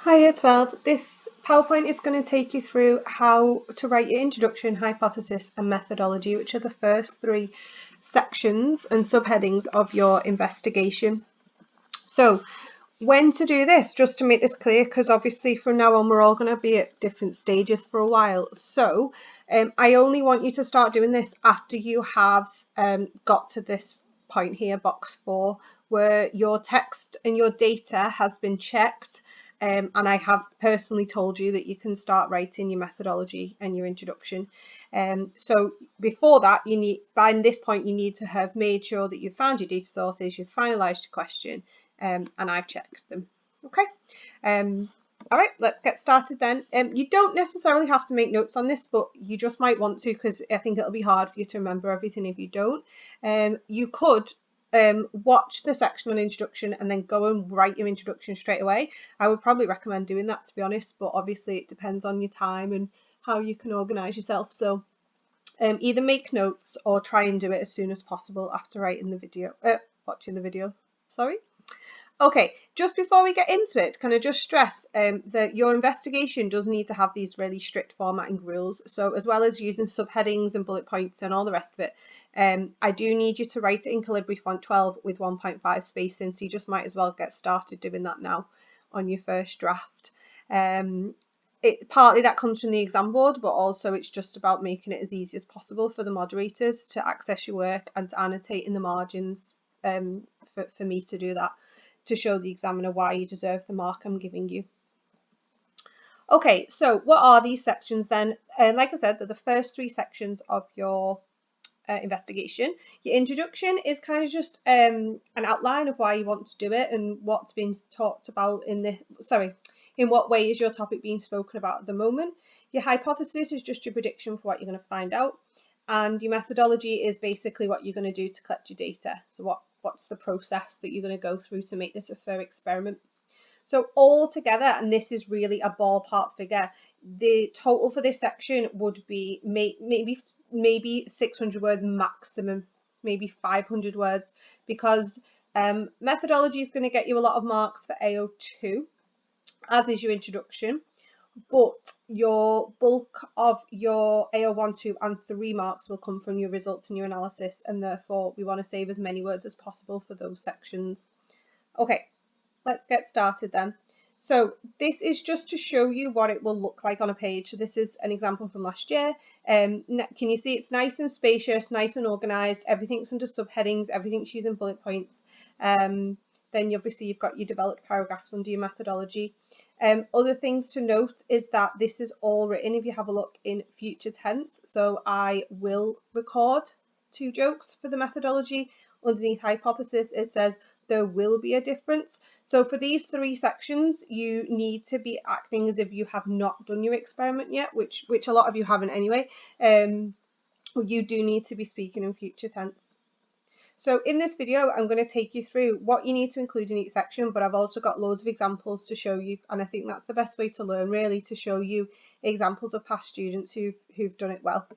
Hi Year 12. This PowerPoint is going to take you through how to write your introduction, hypothesis and methodology, which are the first three sections and subheadings of your investigation. So when to do this, just to make this clear, because obviously from now on we're all going to be at different stages for a while. So I only want you to start doing this after you have got to this point here, box 4, where your text and your data has been checked. And I have personally told you that you can start writing your methodology and your introduction. So before that, by this point, you need to have made sure that you've found your data sources, you've finalised your question, and I've checked them. Okay. All right, let's get started then. You don't necessarily have to make notes on this, but you just might want to, because I think it'll be hard for you to remember everything if you don't. You could watch the section on introduction and then go and write your introduction straight away. I would probably recommend doing that, to be honest, but obviously it depends on your time and how you can organise yourself. So either make notes or try and do it as soon as possible after watching the video. Sorry. Okay, just before we get into it, can I just stress that your investigation does need to have these really strict formatting rules. So as well as using subheadings and bullet points and all the rest of it, I do need you to write it in Calibri font 12 with 1.5 spacing. So you just might as well get started doing that now on your first draft. Partly that comes from the exam board, but also it's just about making it as easy as possible for the moderators to access your work and to annotate in the margins for me to do that, to show the examiner why you deserve the mark I'm giving you. Okay, so what are these sections then? Like I said, they're the first three sections of your investigation. Your introduction is kind of just an outline of why you want to do it and what's been talked about in what way is your topic being spoken about at the moment. Your hypothesis is just your prediction for what you're going to find out. And your methodology is basically what you're going to do to collect your data. So what's the process that you're going to go through to make this a fair experiment. So all together, and this is really a ballpark figure, the total for this section would be maybe 600 words maximum, maybe 500 words, because methodology is going to get you a lot of marks for AO2, as is your introduction. But your bulk of your AO1, 2 and 3 marks will come from your results and your analysis, and therefore we want to save as many words as possible for those sections. Okay, let's get started then. So this is just to show you what it will look like on a page. So this is an example from last year. Can you see it's nice and spacious, nice and organised, everything's under subheadings, everything's using bullet points. Then obviously you've got your developed paragraphs under your methodology. Other things to note is that this is all written, if you have a look, in future tense. So I will record 2 jokes for the methodology. Underneath hypothesis, it says there will be a difference. So for these 3 sections, you need to be acting as if you have not done your experiment yet, which a lot of you haven't anyway. You do need to be speaking in future tense. So in this video, I'm going to take you through what you need to include in each section, but I've also got loads of examples to show you, and I think that's the best way to learn, really, to show you examples of past students who've done it well.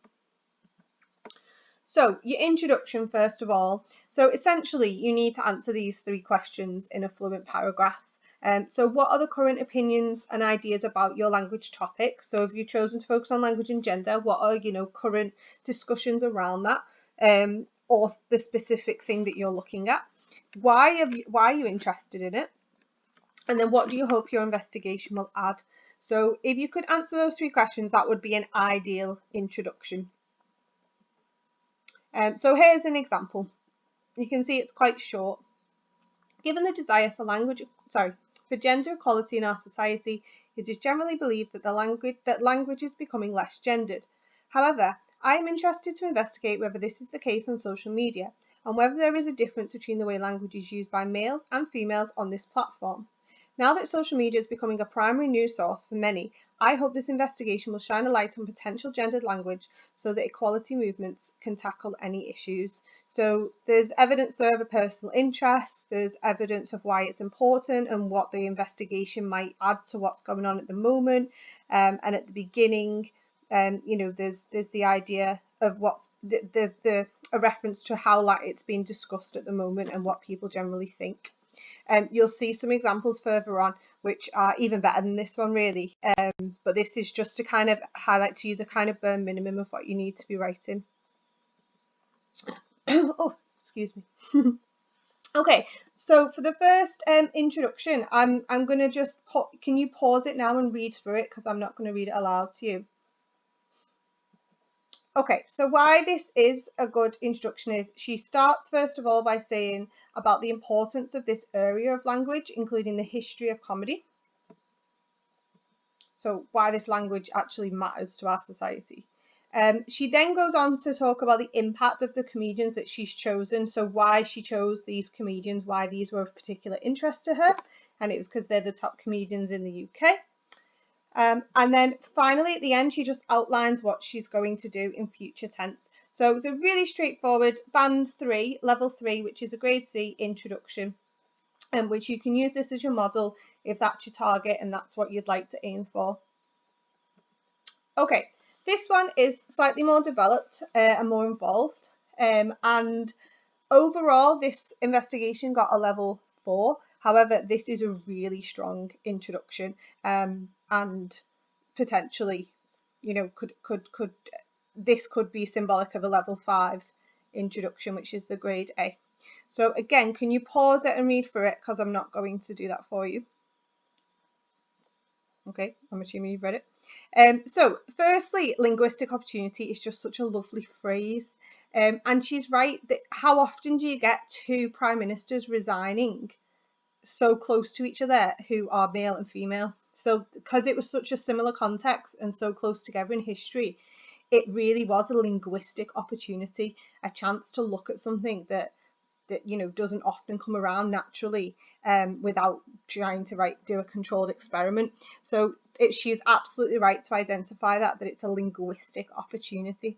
So your introduction, first of all. So essentially, you need to answer these 3 questions in a fluent paragraph. So what are the current opinions and ideas about your language topic? So if you've chosen to focus on language and gender, what are, current discussions around that? Or the specific thing that you're looking at. Why are you interested in it? And then what do you hope your investigation will add? So if you could answer those 3 questions, that would be an ideal introduction. So here's an example. You can see it's quite short. Given the desire for gender equality in our society, it is generally believed that language is becoming less gendered. However, I am interested to investigate whether this is the case on social media and whether there is a difference between the way language is used by males and females on this platform. Now that social media is becoming a primary news source for many, I hope this investigation will shine a light on potential gendered language so that equality movements can tackle any issues. So there's evidence there of a personal interest, there's evidence of why it's important and what the investigation might add to what's going on at the moment. And at the beginning, there's the idea of what's a reference to how it's being discussed at the moment and what people generally think. You'll see some examples further on which are even better than this one really, but this is just to kind of highlight to you the kind of bare minimum of what you need to be writing. Oh, excuse me. Okay, so for the first introduction, I'm going to just can you pause it now and read through it, because I'm not going to read it aloud to you. Okay, so why this is a good introduction is she starts first of all by saying about the importance of this area of language, including the history of comedy. So why this language actually matters to our society. She then goes on to talk about the impact of the comedians that she's chosen. So why she chose these comedians, why these were of particular interest to her. And it was because they're the top comedians in the UK. And then finally, at the end, she just outlines what she's going to do in future tense. So it's a really straightforward band 3, level 3, which is a grade C introduction, which you can use this as your model if that's your target and that's what you'd like to aim for. Okay, this one is slightly more developed and more involved. And overall, this investigation got a level 4. However, this is a really strong introduction, and potentially, you know, this could be symbolic of a level 5 introduction, which is the grade A. So again, can you pause it and read through it, because I'm not going to do that for you. Okay, I'm assuming you've read it. So firstly, linguistic opportunity is just such a lovely phrase. And she's right that how often do you get two prime ministers resigning so close to each other who are male and female? So because it was such a similar context and so close together in history, it really was a linguistic opportunity, a chance to look at something that you know doesn't often come around naturally, without trying to do a controlled experiment. So she's absolutely right to identify that it's a linguistic opportunity.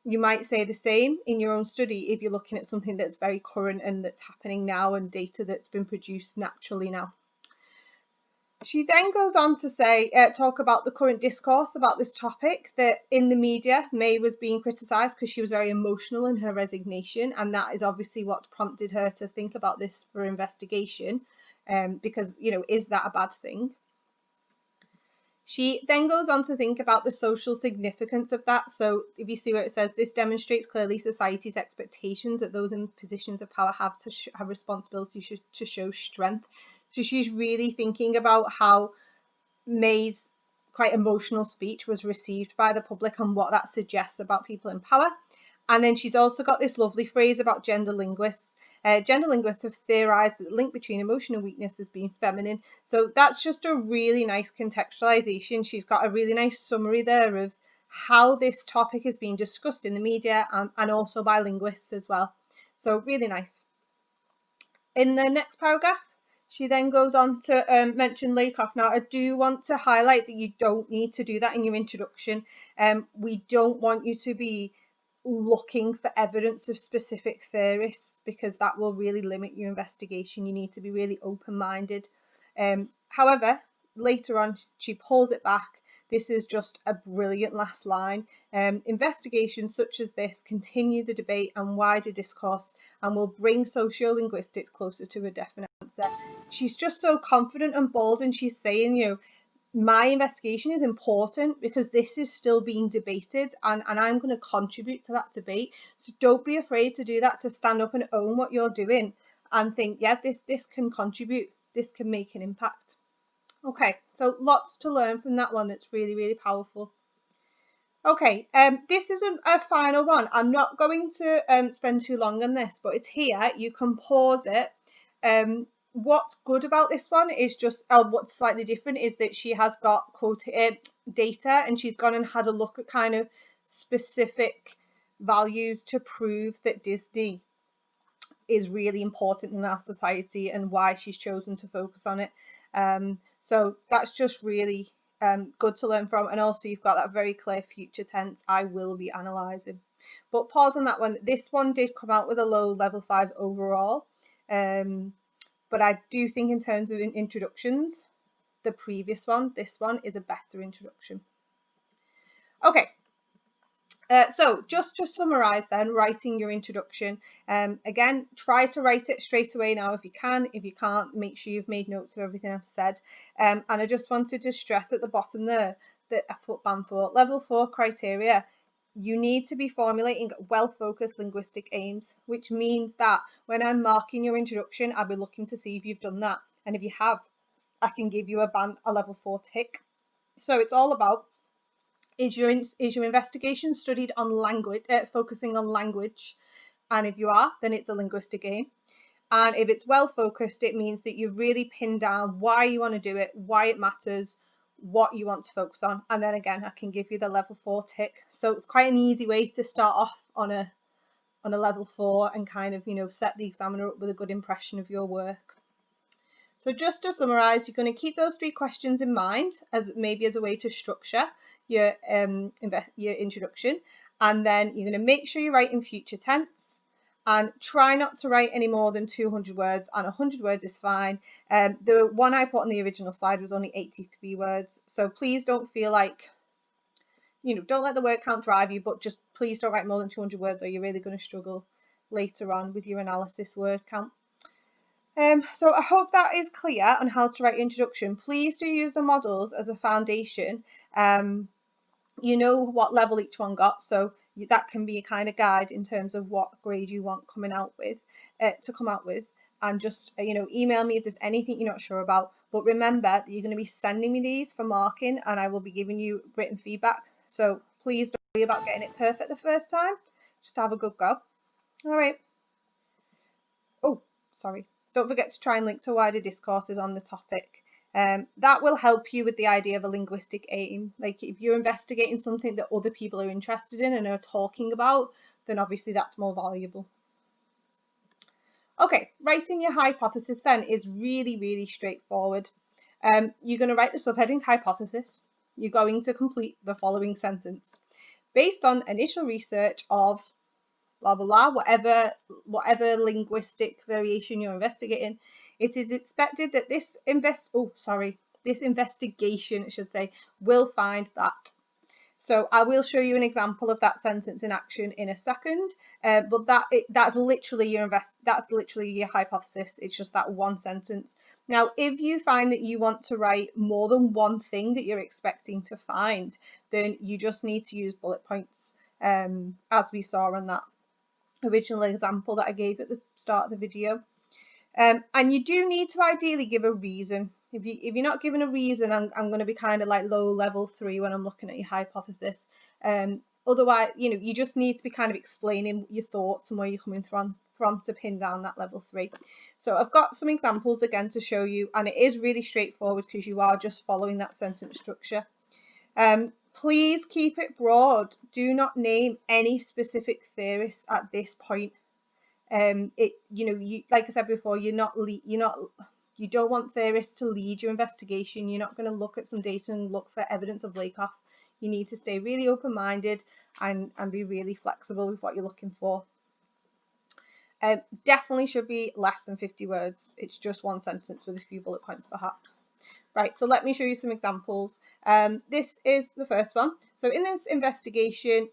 You might say the same in your own study if you're looking at something that's very current and that's happening now and data that's been produced naturally now. She then goes on to say, talk about the current discourse about this topic, that in the media, May was being criticised because she was very emotional in her resignation, and that is obviously what prompted her to think about this for investigation, because, you know, is that a bad thing? She then goes on to think about the social significance of that. So if you see where it says, this demonstrates clearly society's expectations that those in positions of power have to have responsibility to show strength. So she's really thinking about how May's quite emotional speech was received by the public and what that suggests about people in power. And then she's also got this lovely phrase about gender linguists. Gender linguists have theorized that the link between emotion and weakness is being feminine. So that's just a really nice contextualization. She's got a really nice summary there of how this topic is being discussed in the media, and also by linguists as well. So really nice. In the next paragraph, she then goes on to mention Lakoff. Now, I do want to highlight that you don't need to do that in your introduction. We don't want you to be looking for evidence of specific theorists, because that will really limit your investigation. You need to be really open-minded. However, later on, she pulls it back. This is just a brilliant last line. Investigations such as this continue the debate and wider discourse and will bring sociolinguistics closer to a definite answer. She's just so confident and bold, and she's saying, you know, my investigation is important because this is still being debated, and I'm going to contribute to that debate. So don't be afraid to do that, to stand up and own what you're doing and think, yeah, this can contribute, this can make an impact. Okay, so lots to learn from that one. That's really, really powerful. Okay, this is a final one. I'm not going to spend too long on this, but it's here. You can pause it. What's good about this one is just, what's slightly different is that she has got data, and she's gone and had a look at kind of specific values to prove that Disney is really important in our society and why she's chosen to focus on it. So that's just really good to learn from. And also you've got that very clear future tense, I will be analysing. But pause on that one. This one did come out with a low level 5 overall. But I do think in terms of introductions, the previous one, this one is a better introduction. Okay, So just to summarise then, writing your introduction. Again, try to write it straight away now if you can. If you can't, make sure you've made notes of everything I've said. And I just wanted to stress at the bottom there that I put band for level 4 criteria. You need to be formulating well-focused linguistic aims, which means that when I'm marking your introduction, I'll be looking to see if you've done that. And if you have, I can give you a level 4 tick. So it's all about, is your investigation studied on language, focusing on language? And if you are, then it's a linguistic aim. And if it's well focused, it means that you really pin down why you want to do it, why it matters, what you want to focus on. And then again, I can give you the level 4 tick. So it's quite an easy way to start off on a level 4 and kind of, set the examiner up with a good impression of your work. So just to summarise, you're going to keep those 3 questions in mind as maybe as a way to structure your introduction, and then you're going to make sure you write in future tense, and try not to write any more than 200 words, and 100 words is fine. The one I put on the original slide was only 83 words, so please don't feel like, don't let the word count drive you, but just please don't write more than 200 words or you're really going to struggle later on with your analysis word count. So I hope that is clear on how to write introduction. Please do use the models as a foundation. You know what level each one got, so that can be a kind of guide in terms of what grade you want coming out with, to come out with. And just email me if there's anything you're not sure about. But remember that you're going to be sending me these for marking, and I will be giving you written feedback. So please don't worry about getting it perfect the first time. Just have a good go. All right. Oh, sorry. Don't forget to try and link to wider discourses on the topic. That will help you with the idea of a linguistic aim. Like if you're investigating something that other people are interested in and are talking about, then obviously that's more valuable. Okay, writing your hypothesis then is really, really straightforward. You're going to write the subheading hypothesis. You're going to complete the following sentence. Based on initial research of blah blah blah, whatever linguistic variation you're investigating, it is expected that this investigation, I should say, will find that. So I will show you an example of that sentence in action in a second, but that's literally your hypothesis. It's just that one sentence. Now, if you find that you want to write more than one thing that you're expecting to find, then you just need to use bullet points, as we saw on that original example that I gave at the start of the video. And you do need to ideally give a reason. If you're not given a reason, I'm going to be kind of like low level 3 when I'm looking at your hypothesis. Otherwise, you just need to be kind of explaining your thoughts and where you're coming from to pin down that level 3. So I've got some examples again to show you, and it is really straightforward because you are just following that sentence structure. Please keep it broad. Do not name any specific theorists at this point. Like I said before, you don't want theorists to lead your investigation. You're not going to look at some data and look for evidence of Lakoff. You need to stay really open-minded and be really flexible with what you're looking for. Definitely should be less than 50 words. It's just one sentence with a few bullet points perhaps. Right, so let me show you some examples. This is the first one. So in this investigation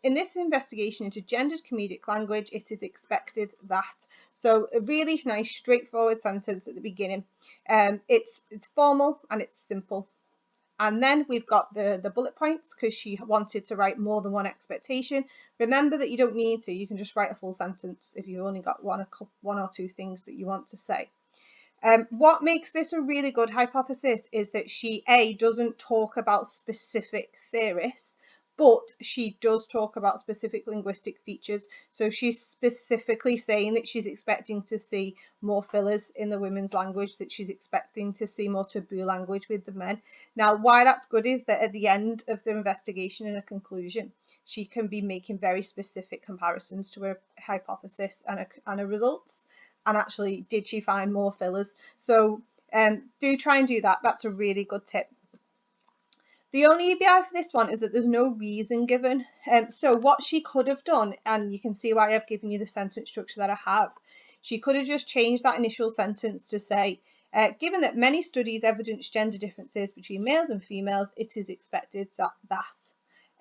into gendered comedic language, it is expected that. So a really nice straightforward sentence at the beginning. It's formal and it's simple. And then we've got the bullet points because she wanted to write more than one expectation. Remember that you don't need to. You can just write a full sentence if you've only got one or two things that you want to say. What makes this a really good hypothesis is that she doesn't talk about specific theorists, but she does talk about specific linguistic features. So she's specifically saying that she's expecting to see more fillers in the women's language, that she's expecting to see more taboo language with the men. Now, why that's good is that at the end of the investigation and a conclusion, she can be making very specific comparisons to her hypothesis and her results. And actually, did she find more fillers? So do try and do that. That's a really good tip. The only EBI for this one is that there's no reason given. So what she could have done, and you can see why I've given you the sentence structure that I have, she could have just changed that initial sentence to say, given that many studies evidence gender differences between males and females, it is expected that.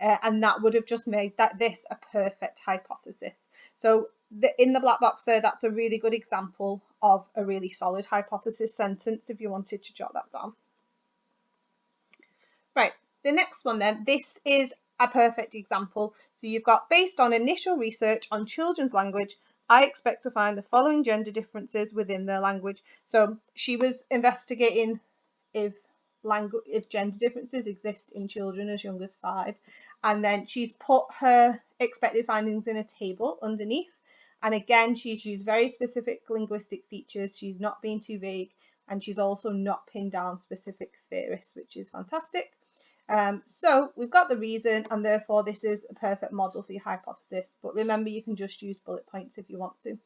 and that would have just made this a perfect hypothesis. So in the black box there, that's a really good example of a really solid hypothesis sentence if you wanted to jot that down. Right, the next one then, this is a perfect example. So you've got, based on initial research on children's language, I expect to find the following gender differences within their language. So she was investigating if gender differences exist in children as young as 5, and then she's put her expected findings in a table underneath, and again she's used very specific linguistic features. She's not being too vague, and she's also not pinned down specific theorists, which is fantastic. So we've got the reason, and therefore this is a perfect model for your hypothesis, but remember you can just use bullet points if you want to.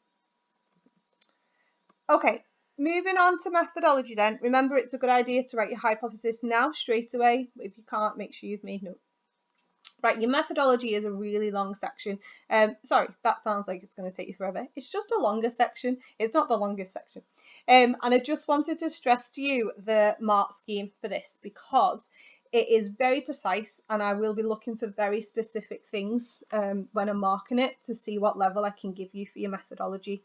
Okay, moving on to methodology then. Remember, it's a good idea to write your hypothesis now straight away. If you can't, make sure you've made notes. Right, your methodology is a really long section. Sorry, that sounds like it's going to take you forever. It's just a longer section. It's not the longest section. And I just wanted to stress to you the mark scheme for this, because it is very precise, and I will be looking for very specific things when I'm marking it to see what level I can give you for your methodology.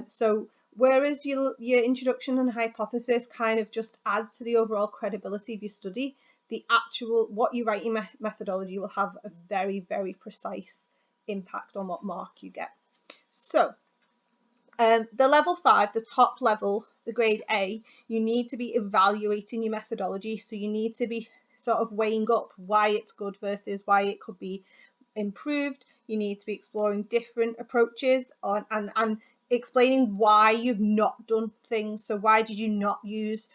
So whereas your introduction and hypothesis kind of just add to the overall credibility of your study, the actual what you write in methodology will have a very, very precise impact on what mark you get. So the level 5, the top level, the grade A, you need to be evaluating your methodology. So you need to be sort of weighing up why it's good versus why it could be improved. You need to be exploring different approaches and explaining why you've not done things. So why did you not use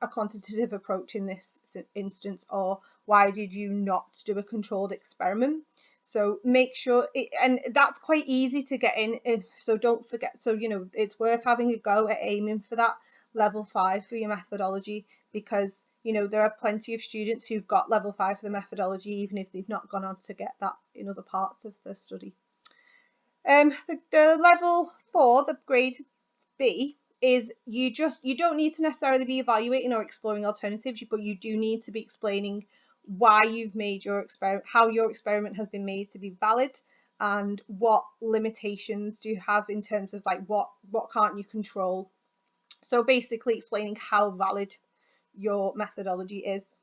a quantitative approach in this instance, or why did you not do a controlled experiment? So make sure and that's quite easy to get in, so don't forget. So it's worth having a go at aiming for that level 5 for your methodology, because there are plenty of students who've got level 5 for the methodology even if they've not gone on to get that in other parts of the study. The level 4, the grade B, is you don't need to necessarily be evaluating or exploring alternatives, but you do need to be explaining why you've made your experiment, how your experiment has been made to be valid, and what limitations do you have in terms of like what can't you control. So basically explaining how valid your methodology is.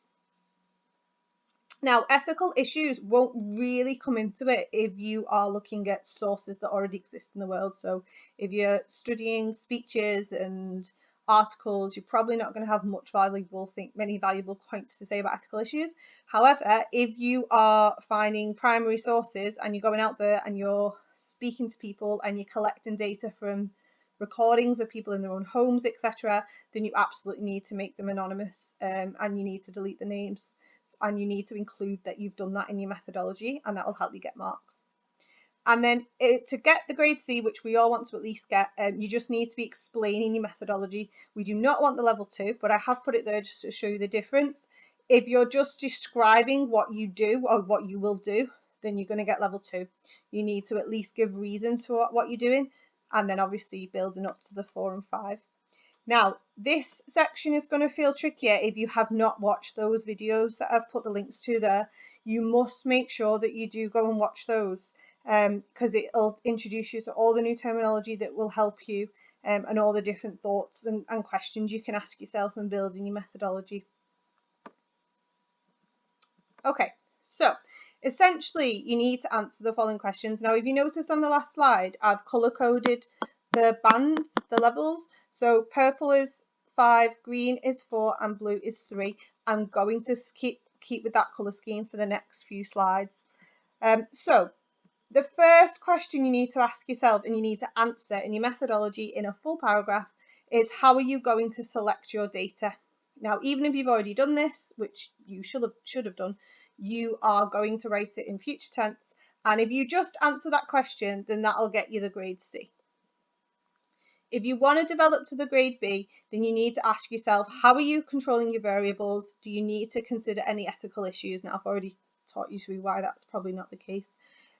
Now, ethical issues won't really come into it if you are looking at sources that already exist in the world. So if you're studying speeches and articles, you're probably not going to have many valuable points to say about ethical issues. However, if you are finding primary sources and you're going out there and you're speaking to people and you're collecting data from recordings of people in their own homes, etc., then you absolutely need to make them anonymous, and you need to delete the names. And you need to include that you've done that in your methodology, and that will help you get marks. And then to get the grade C, which we all want to at least get, you just need to be explaining your methodology. We do not want the level 2, but I have put it there just to show you the difference. If you're just describing what you do or what you will do, then you're going to get level 2. You need to at least give reasons for what you're doing, and then obviously building up to the 4 and 5. Now, this section is going to feel trickier if you have not watched those videos that I've put the links to there. You must make sure that you do go and watch those, because it'll introduce you to all the new terminology that will help you, and all the different thoughts and questions you can ask yourself when building your methodology. Okay, so essentially you need to answer the following questions. Now, if you notice on the last slide, I've color-coded the bands, the levels. So purple is 5, green is 4, and blue is 3. I'm going to keep with that color scheme for the next few slides. So the first question you need to ask yourself and you need to answer in your methodology in a full paragraph is, how are you going to select your data? Now, even if you've already done this, which you should have done, you are going to write it in future tense. And if you just answer that question, then that'll get you the grade C. If you want to develop to the grade B, then you need to ask yourself, how are you controlling your variables? Do you need to consider any ethical issues? Now, I've already taught you through why that's probably not the case.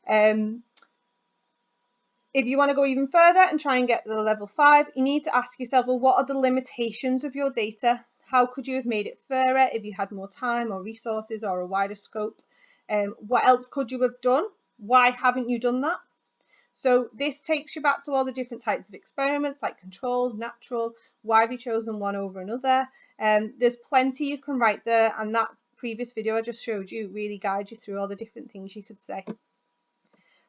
If you want to go even further and try and get to the level 5, you need to ask yourself, well, what are the limitations of your data? How could you have made it fairer if you had more time or resources or a wider scope? What else could you have done? Why haven't you done that? So this takes you back to all the different types of experiments, like controlled, natural. Why have you chosen one over another? There's plenty you can write there, and that previous video I just showed you really guides you through all the different things you could say.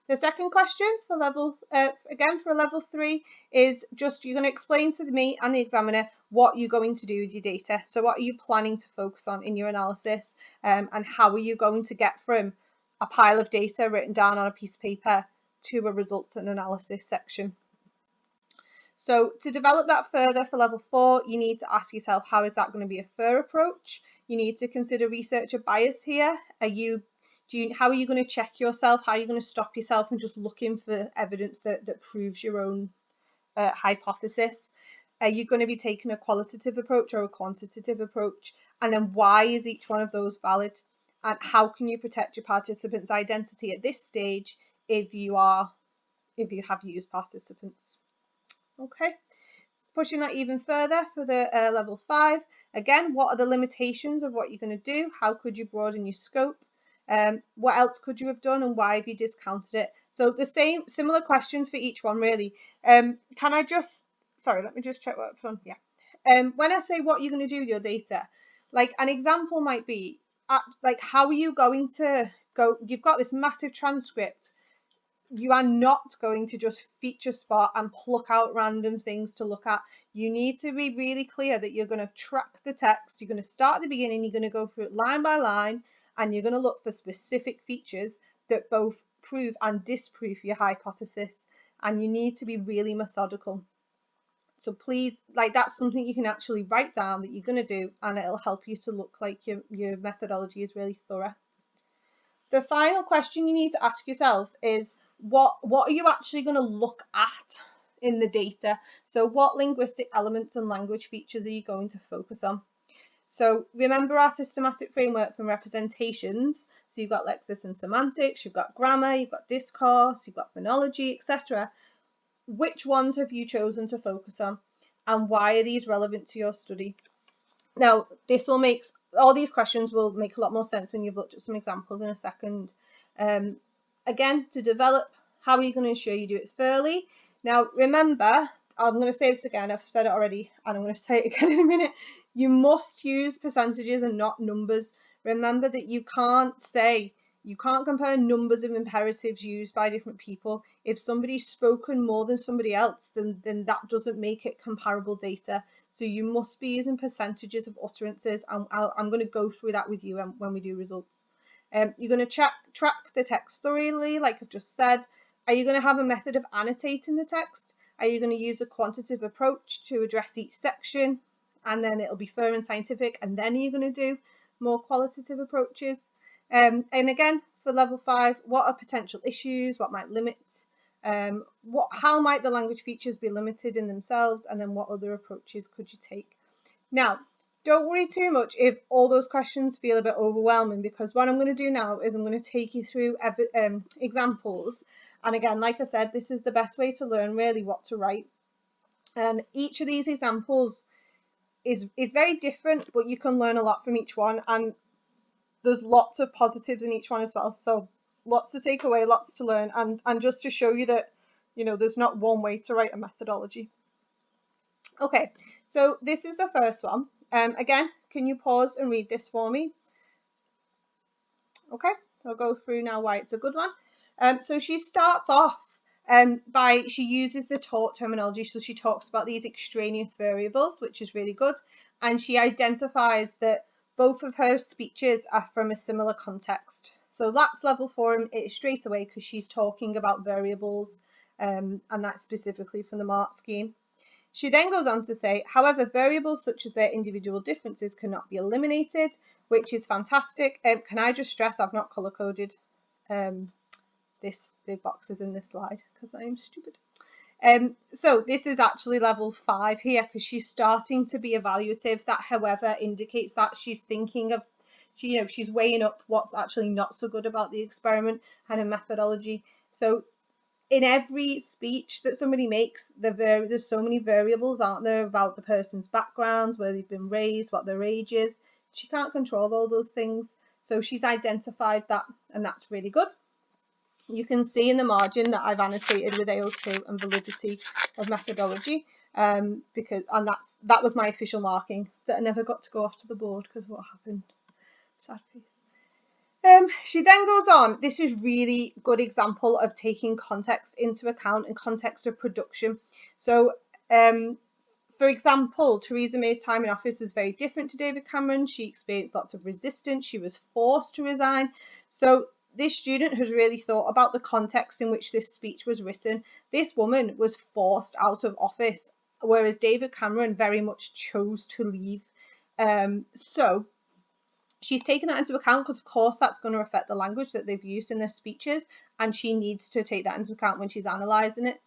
The second question for level 3 is just you're going to explain to me and the examiner what you're going to do with your data. So what are you planning to focus on in your analysis, and how are you going to get from a pile of data written down on a piece of paper to a results and analysis section. So to develop that further for level 4, you need to ask yourself, how is that going to be a fair approach? You need to consider researcher bias here. How are you going to check yourself? How are you going to stop yourself from just looking for evidence that proves your own hypothesis? Are you going to be taking a qualitative approach or a quantitative approach? And then why is each one of those valid? And how can you protect your participants' identity at this stage if you have used participants? Okay, pushing that even further for the level 5. Again, what are the limitations of what you're going to do? How could you broaden your scope? What else could you have done, and why have you discounted it? So the similar questions for each one, really. Let me just check what I've done. Yeah. When I say what you're going to do with your data, like an example might be, how are you going to go? You've got this massive transcript. You are not going to just feature spot and pluck out random things to look at. You need to be really clear that you're going to track the text. You're going to start at the beginning, you're going to go through it line by line, and you're going to look for specific features that both prove and disprove your hypothesis. And you need to be really methodical. So please, that's something you can actually write down that you're going to do, and it'll help you to look like your methodology is really thorough. The final question you need to ask yourself is, what are you actually going to look at in the data? So what linguistic elements and language features are you going to focus on? So remember our systematic framework from representations. So you've got lexis and semantics, you've got grammar, you've got discourse, you've got phonology, etc. Which ones have you chosen to focus on, and why are these relevant to your study? Now, all these questions will make a lot more sense when you've looked at some examples in a second. Again, to develop, how are you going to ensure you do it fairly? Now, remember, I'm going to say this again, I've said it already, and I'm going to say it again in a minute. You must use percentages and not numbers. Remember that you can't compare numbers of imperatives used by different people. If somebody's spoken more than somebody else, then that doesn't make it comparable data. So you must be using percentages of utterances, and I'm going to go through that with you when we do results. You're going to track the text thoroughly, like I've just said. Are you going to have a method of annotating the text? Are you going to use a quantitative approach to address each section, and then it'll be fair and scientific, and then you're going to do more qualitative approaches? And again, for level 5, what are potential issues? What might limit? How might the language features be limited in themselves? And then what other approaches could you take? Now, don't worry too much if all those questions feel a bit overwhelming, because what I'm going to do now is I'm going to take you through examples. And again, like I said, this is the best way to learn really what to write. And each of these examples is very different, but you can learn a lot from each one. And there's lots of positives in each one as well. So lots to take away, lots to learn, and just to show you that, there's not one way to write a methodology. Okay, so this is the first one. Again, can you pause and read this for me? Okay, so I'll go through now why it's a good one. So she starts off she uses the taught terminology. So she talks about these extraneous variables, which is really good. And she identifies that both of her speeches are from a similar context. So that's level 4 straight away, because she's talking about variables, and that's specifically from the MARC scheme. She then goes on to say, however, variables such as their individual differences cannot be eliminated, which is fantastic. Can I just stress I've not color coded the boxes in this slide because I am stupid. So this is actually level 5 here, because she's starting to be evaluative. That, however, indicates that she's thinking of, she's weighing up what's actually not so good about the experiment and her methodology. So in every speech that somebody makes, there's so many variables, aren't there, about the person's background, where they've been raised, what their age is. She can't control all those things. So she's identified that, and that's really good. You can see in the margin that I've annotated with AO2 and validity of methodology, because that was my official marking that I never got to go off to the board because of what happened. Sad face. She then goes on. This is really good example of taking context into account and context of production. So, for example, Theresa May's time in office was very different to David Cameron. She experienced lots of resistance. She was forced to resign. So this student has really thought about the context in which this speech was written. This woman was forced out of office, whereas David Cameron very much chose to leave. So she's taken that into account because, of course, that's going to affect the language that they've used in their speeches, and she needs to take that into account when she's analysing it.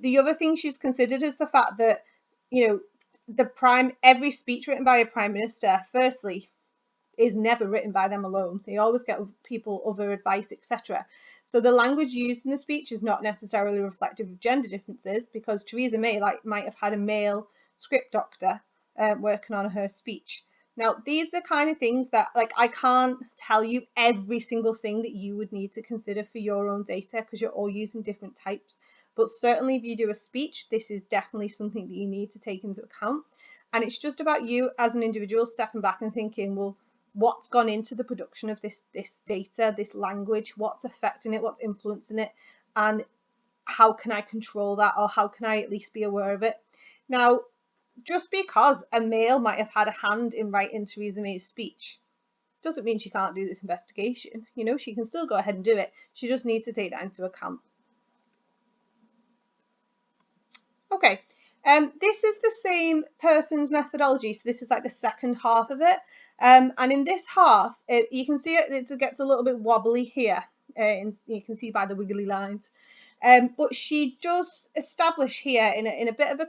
The other thing she's considered is the fact that, you know, every speech written by a prime minister, firstly, is never written by them alone. They always get people other advice, etc. So the language used in the speech is not necessarily reflective of gender differences, because Theresa May might have had a male script doctor working on her speech. Now, these are the kind of things that, I can't tell you every single thing that you would need to consider for your own data, because you're all using different types. But certainly if you do a speech, this is definitely something that you need to take into account. And it's just about you as an individual stepping back and thinking, well, what's gone into the production of this data, this language, what's affecting it, what's influencing it, and how can I control that, or how can I at least be aware of it? Now, just because a male might have had a hand in writing Theresa May's speech doesn't mean she can't do this investigation. You know, she can still go ahead and do it. She just needs to take that into account. Okay, this is the same person's methodology, so this is like the second half of it, and in this half, you can see it gets a little bit wobbly here, and you can see by the wiggly lines, but she does establish here in a bit of a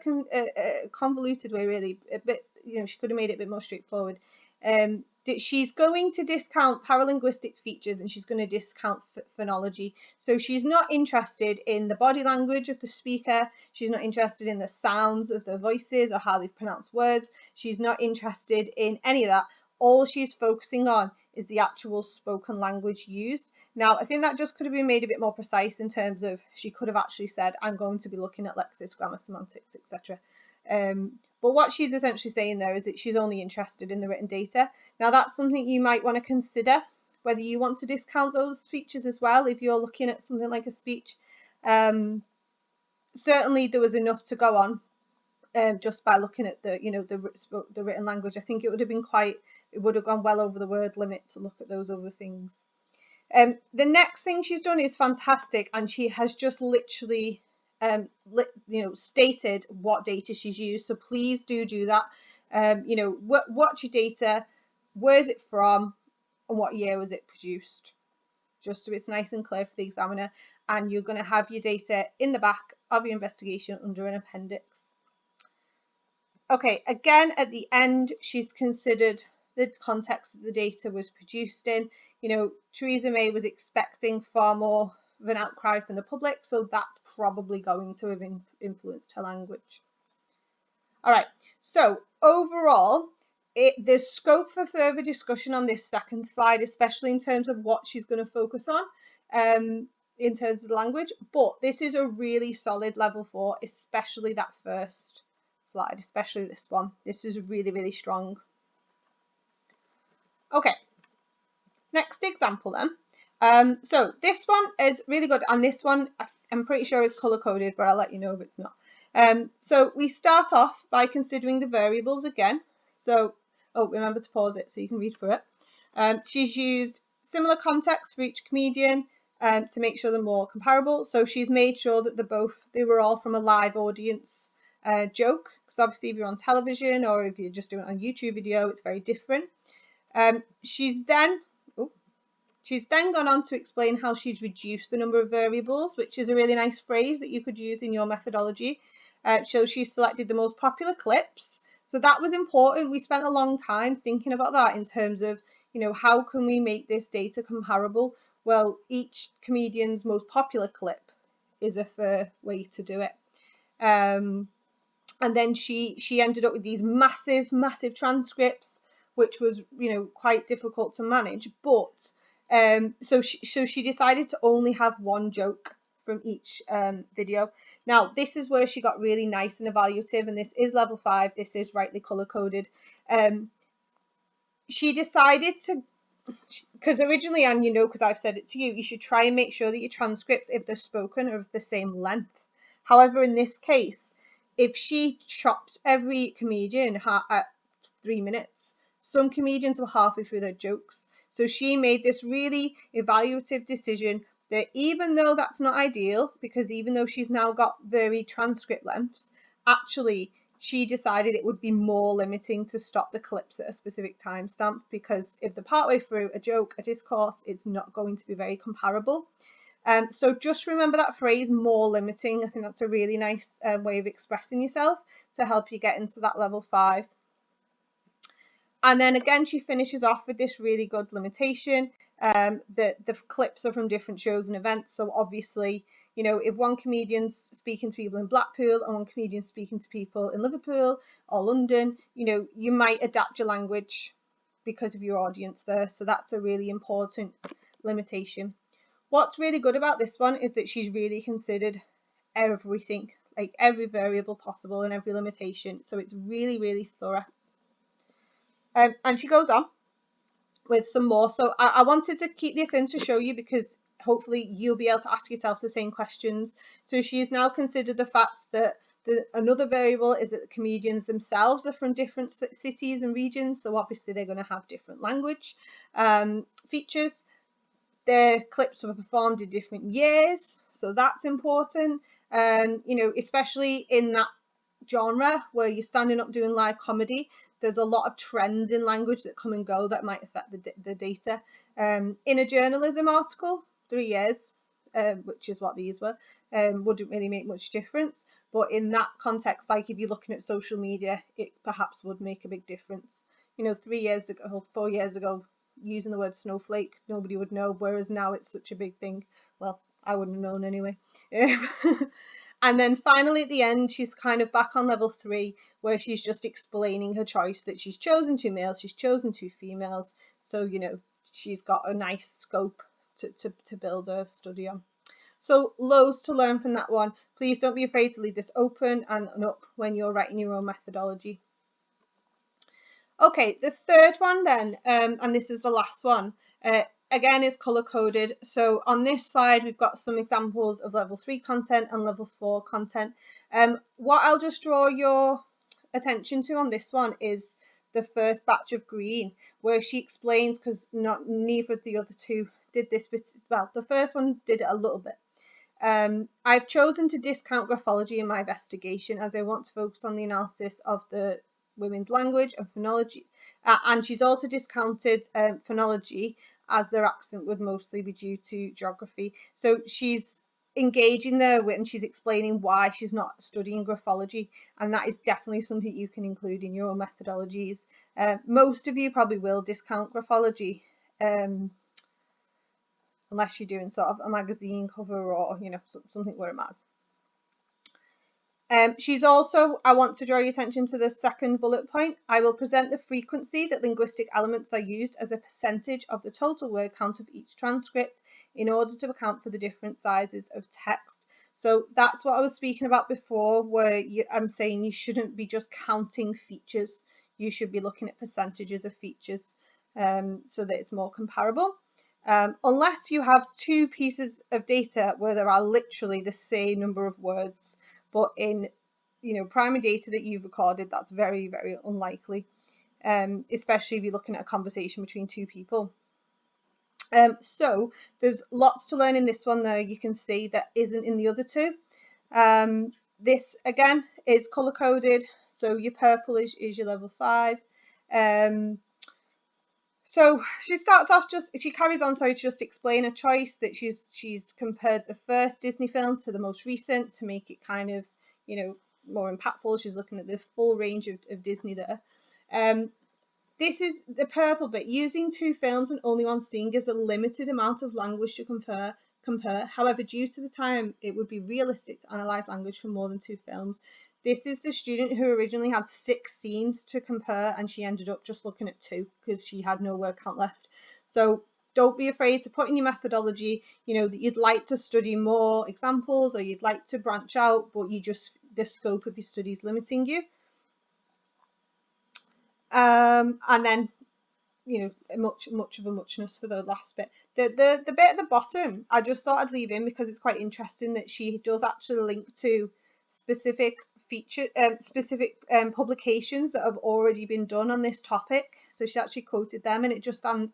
convoluted way, really, a bit, you know, she could have made it a bit more straightforward, that she's going to discount paralinguistic features and she's going to discount phonology. So she's not interested in the body language of the speaker. She's not interested in the sounds of their voices or how they've pronounced words. She's not interested in any of that. All she's focusing on is the actual spoken language used. Now, I think that just could have been made a bit more precise in terms of she could have actually said, I'm going to be looking at lexis, grammar, semantics, etc. But what she's essentially saying there is that she's only interested in the written data. Now, that's something you might want to consider, whether you want to discount those features as well if you're looking at something like a speech. Certainly, there was enough to go on just by looking at the written language. I think it would have gone well over the word limit to look at those other things. The next thing she's done is fantastic, and she has just literally stated what data she's used. So please do that. What's your data, where's it from, and what year was it produced, just so it's nice and clear for the examiner. And you're going to have your data in the back of your investigation under an appendix. Okay, again at the end, she's considered the context that the data was produced in. You know, Theresa May was expecting far more of an outcry from the public, so that's probably going to have influenced her language. All right, so overall, there's scope for further discussion on this second slide, especially in terms of what she's going to focus on in terms of the language, but this is a really solid level 4, especially that first slide, especially this one. This is really, really strong. Okay, next example then. So this one is really good, and this one I'm pretty sure is color coded, but I'll let you know if it's not. So we start off by considering the variables again. So, remember to pause it so you can read through it. She's used similar context for each comedian to make sure they're more comparable. So she's made sure that they were all from a live audience joke, because obviously if you're on television or if you're just doing it on YouTube video, it's very different. She's then gone on to explain how she's reduced the number of variables, which is a really nice phrase that you could use in your methodology. So she's selected the most popular clips. So that was important. We spent a long time thinking about that in terms of, how can we make this data comparable? Well, each comedian's most popular clip is a fair way to do it. And then she ended up with these massive transcripts which was, you know, quite difficult to manage. But so she decided to only have one joke from each video. Now this is where she got really nice and evaluative, and this is level 5. This is rightly color coded. She decided to, because originally, and you know, because I've said it to you, you should try and make sure that your transcripts, if they're spoken, are of the same length. However, in this case, if she chopped every comedian at 3 minutes, some comedians were halfway through their jokes. So she made this really evaluative decision that even though that's not ideal, because even though she's now got varied transcript lengths, actually she decided it would be more limiting to stop the clips at a specific timestamp, because if they're partway through a joke, a discourse, it's not going to be very comparable. So just remember that phrase, more limiting. I think that's a really nice way of expressing yourself to help you get into that level 5. And then again, she finishes off with this really good limitation. The clips are from different shows and events. So obviously, you know, if one comedian's speaking to people in Blackpool and one comedian's speaking to people in Liverpool or London, you know, you might adapt your language because of your audience there. So that's a really important limitation. What's really good about this one is that she's really considered everything, like every variable possible and every limitation. So it's really, really thorough. And she goes on with some more. So I wanted to keep this in to show you, because hopefully you'll be able to ask yourself the same questions. So she has now considered the fact that another variable is that the comedians themselves are from different cities and regions. So obviously they're going to have different language features. Their clips were performed in different years. So that's important. You know, especially in that genre where you're standing up doing live comedy, there's a lot of trends in language that come and go that might affect the data. In a journalism article, 3 years, which is what these were, wouldn't really make much difference. But in that context, like if you're looking at social media, it perhaps would make a big difference. You know, 3 years ago, 4 years ago, using the word snowflake, nobody would know, whereas now it's such a big thing. Well, I wouldn't have known anyway. And then finally at the end, she's kind of back on level 3, where she's just explaining her choice, that she's chosen 2 males, she's chosen 2 females. So, you know, she's got a nice scope to build her study on. So loads to learn from that one. Please don't be afraid to leave this open and up when you're writing your own methodology. Okay, the third one then, and this is the last one, again is color coded. So on this slide, we've got some examples of level 3 content and level 4 content. What I'll just draw your attention to on this one is the first batch of green, where she explains, because neither of the other two did this, but well, the first one did it a little bit. I've chosen to discount graphology in my investigation as I want to focus on the analysis of the women's language and phonology, and she's also discounted phonology as their accent would mostly be due to geography. So she's engaging there and she's explaining why she's not studying graphology, and that is definitely something you can include in your own methodologies. Most of you probably will discount graphology, unless you're doing sort of a magazine cover or, you know, something where it matters. She's also, I want to draw your attention to the second bullet point. I will present the frequency that linguistic elements are used as a percentage of the total word count of each transcript in order to account for the different sizes of text. So that's what I was speaking about before, where I'm saying you shouldn't be just counting features. You should be looking at percentages of features so that it's more comparable. Unless you have 2 pieces of data where there are literally the same number of words. But in, you know, primary data that you've recorded, that's very, very unlikely, especially if you're looking at a conversation between 2 people. So there's lots to learn in this one there, you can see, that isn't in the other 2. This, again, is colour-coded, so your purple is your level 5. So she starts off she carries on, sorry, to just explain a choice that she's compared the first Disney film to the most recent to make it kind of, you know, more impactful. She's looking at the full range of Disney there. This is the purple bit. Using 2 films and only one scene gives a limited amount of language to compare. However, due to the time, it would be realistic to analyse language from more than 2 films. This is the student who originally had 6 scenes to compare, and she ended up just looking at 2 because she had no word count left. So don't be afraid to put in your methodology, that you'd like to study more examples or you'd like to branch out, but the scope of your study is limiting you. And then, much of a muchness for the last bit. The bit at the bottom, I just thought I'd leave in because it's quite interesting that she does actually link to specific publications that have already been done on this topic. So she actually quoted them, and it just lends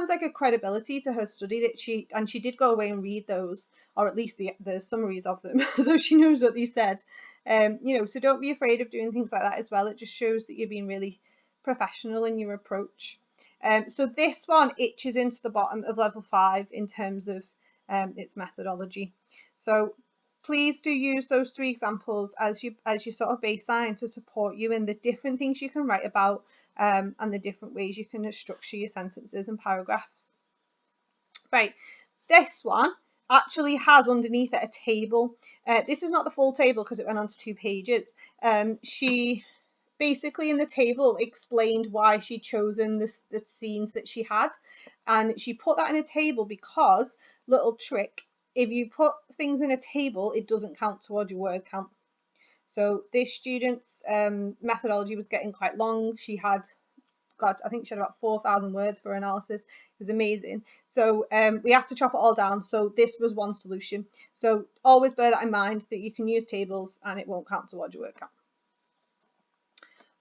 like a credibility to her study that she did go away and read those, or at least the summaries of them, so she knows what they said. So don't be afraid of doing things like that as well. It just shows that you're being really professional in your approach. So this one itches into the bottom of level 5 in terms of its methodology. So please do use those 3 examples as your sort of baseline to support you in the different things you can write about, and the different ways you can structure your sentences and paragraphs. Right, this one actually has underneath it a table. This is not the full table because it went on to 2 pages. She basically in the table explained why she'd chosen the scenes that she had, and she put that in a table because, little trick, if you put things in a table, it doesn't count towards your word count. So this student's methodology was getting quite long. She had, I think she had about 4,000 words for analysis. It was amazing. So we had to chop it all down. So this was one solution. So always bear that in mind, that you can use tables and it won't count towards your word count.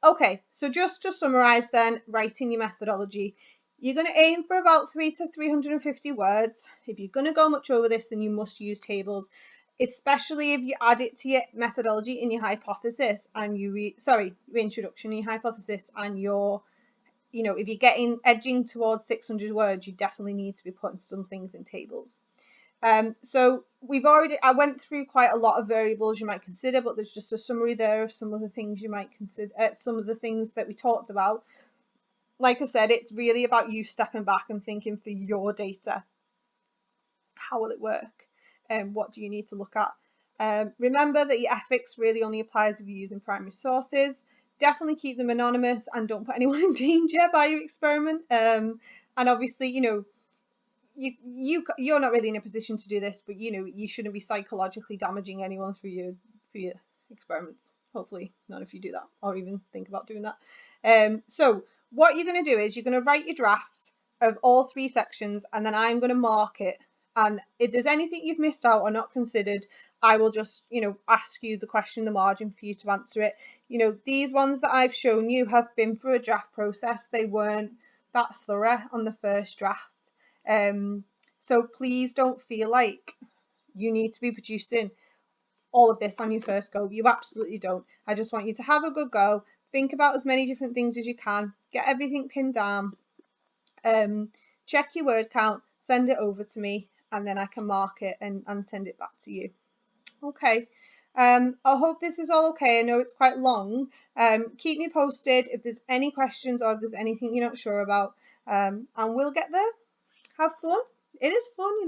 Okay, so just to summarize then, writing your methodology, you're going to aim for about 300 to 350 words. If you're going to go much over this, then you must use tables, especially if you add it to your methodology in your hypothesis and your introduction in your hypothesis, and if you're edging towards 600 words, you definitely need to be putting some things in tables. So I went through quite a lot of variables you might consider, but there's just a summary there of some of the things you might consider, some of the things that we talked about. Like I said, it's really about you stepping back and thinking for your data, how will it work? And what do you need to look at? Remember that your ethics really only applies if you're using primary sources. Definitely keep them anonymous and don't put anyone in danger by your experiment. And obviously, you're not really in a position to do this, but you shouldn't be psychologically damaging anyone for your experiments. Hopefully not if you do that or even think about doing that. So what you're going to do is you're going to write your draft of all 3 sections, and then I'm going to mark it. And if there's anything you've missed out or not considered, I will just ask you the question in the margin for you to answer it. These ones that I've shown you have been through a draft process. They weren't that thorough on the first draft. So please don't feel like you need to be producing all of this on your first go. You absolutely don't. I just want you to have a good go, think about as many different things as you can, get everything pinned down, check your word count, send it over to me, and then I can mark it and send it back to you. Okay. I hope this is all okay. I know it's quite long. Keep me posted if there's any questions or if there's anything you're not sure about, and we'll get there. Have fun. It is fun,